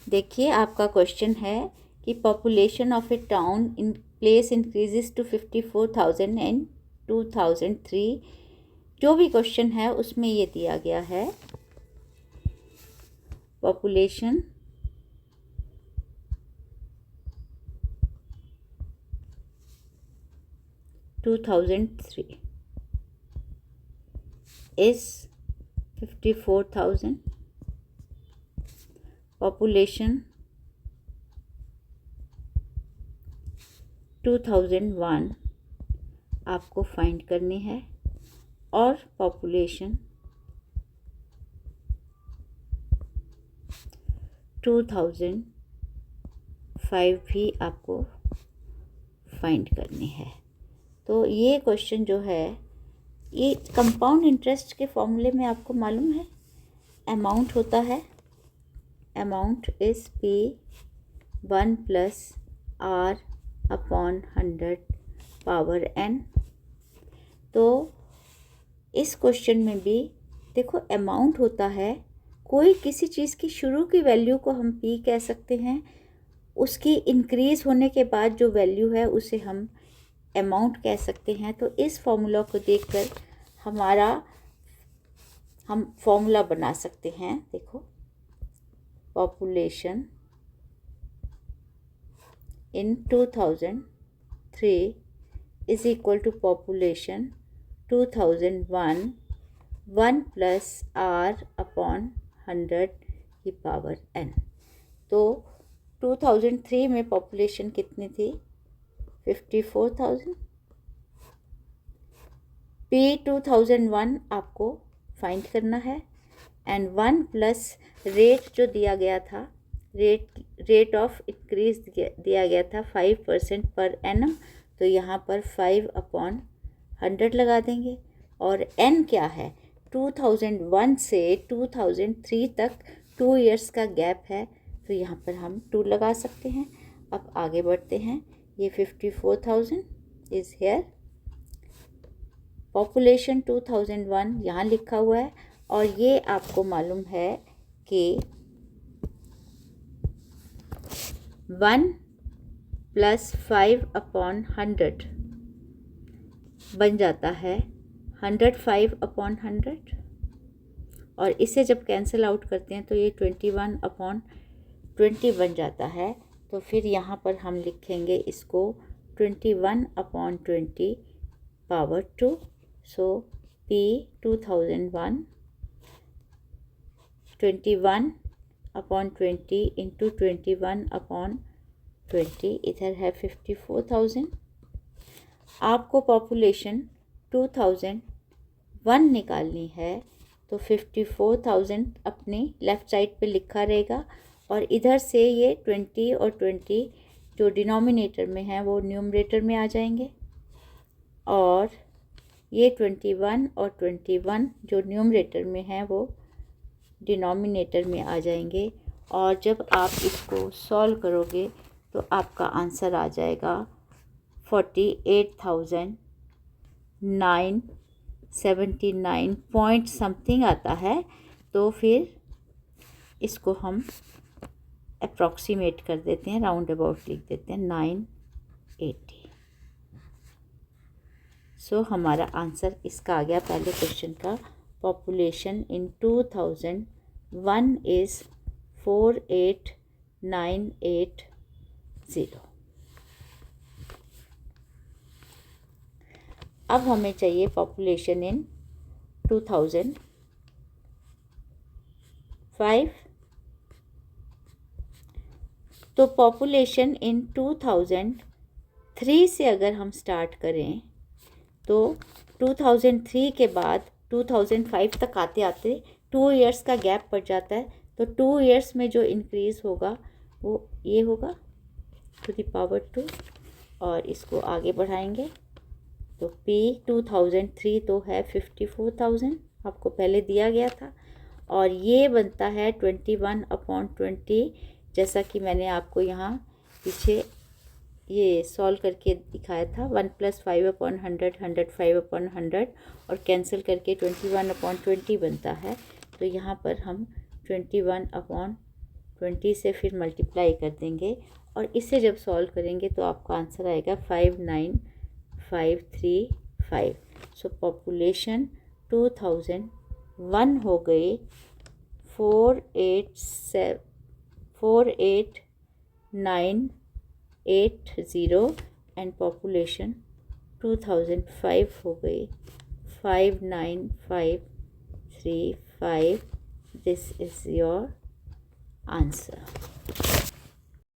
देखिए आपका क्वेश्चन है कि population of a town in place increases to 54,000 in 2003। जो भी क्वेश्चन है उसमें ये दिया गया है पॉपुलेशन (2003) is 54,000. पॉपुलेशन 2001 आपको फाइंड करनी है और पॉपुलेशन 2005 भी आपको फाइंड करनी है। तो ये क्वेश्चन जो है ये कंपाउंड इंटरेस्ट के फॉर्मूले में आपको मालूम है अमाउंट होता है, amount is P1 + R/100 power n। तो इस क्वेश्चन में भी देखो अमाउंट होता है, कोई किसी चीज़ की शुरू की वैल्यू को हम P कह सकते हैं, उसकी इंक्रीज़ होने के बाद जो वैल्यू है उसे हम अमाउंट कह सकते हैं। तो इस फॉर्मूला को देखकर हम फॉर्मूला बना सकते हैं। देखो population in 2003 is equal to population 2001 1 + R/100 की पावर n। तो 2003 में पॉपुलेशन कितनी थी? 54,000। P2001 आपको फाइंड करना है एंड 1 प्लस रेट जो दिया गया था, रेट ऑफ इंक्रीज दिया गया था 5% पर एनम। तो यहाँ पर 5/100 लगा देंगे और n क्या है? 2001 से 2003 तक 2 इयर्स का गैप है, तो यहाँ पर हम 2 लगा सकते हैं। अब आगे बढ़ते हैं। ये 54,000 इज़ हेयर, पॉपुलेशन 2001 यहाँ लिखा हुआ है और ये आपको मालूम है कि 1 + 5/100 बन जाता है 105/100 और इसे जब कैंसिल आउट करते हैं तो ये 21/20 बन जाता है। तो फिर यहाँ पर हम लिखेंगे इसको 21/20 पावर 2। सो P2001 21/20 इंटू 21/20 इधर है 54,000। आपको पॉपुलेशन 2001 निकालनी है तो 54,000 अपनी लेफ़्ट साइड पे लिखा रहेगा और इधर से ये 20 और 20 जो डिनोमिनेटर में है वो न्यूमरेटर में आ जाएंगे और ये 21 और 21 जो न्यूमरेटर में है वो डिनोमिनेटर में आ जाएंगे। और जब आप इसको सॉल्व करोगे तो आपका आंसर आ जाएगा 48,979 पॉइंट समथिंग आता है। तो फिर इसको हम अप्रॉक्सीमेट कर देते हैं, राउंड अबाउट लिख देते हैं 980। सो हमारा आंसर इसका आ गया पहले क्वेश्चन का। Population in 2001 is 48,980। अब हमें चाहिए पॉपुलेशन इन 2005। तो पॉपुलेशन इन 2003 से अगर हम स्टार्ट करें तो 2003 के बाद 2005 तक आते आते 2 इयर्स का गैप पड़ जाता है। तो 2 इयर्स में जो इंक्रीज़ होगा वो ये होगा (2) और इसको आगे बढ़ाएंगे तो P2003 तो है 54,000, आपको पहले दिया गया था और ये बनता है 21/20, जैसा कि मैंने आपको यहाँ पीछे ये सॉल्व करके दिखाया था। 1 + 5/100 105/100 और कैंसिल करके 21/20 बनता है। तो यहाँ पर हम 21/20 20 से फिर मल्टीप्लाई कर देंगे और इसे जब सॉल्व करेंगे तो आपका आंसर आएगा 59535। सो पॉपुलेशन 2001 हो गई 48980 एंड पॉपुलेशन 2005 हो गई 59535। This is your answer.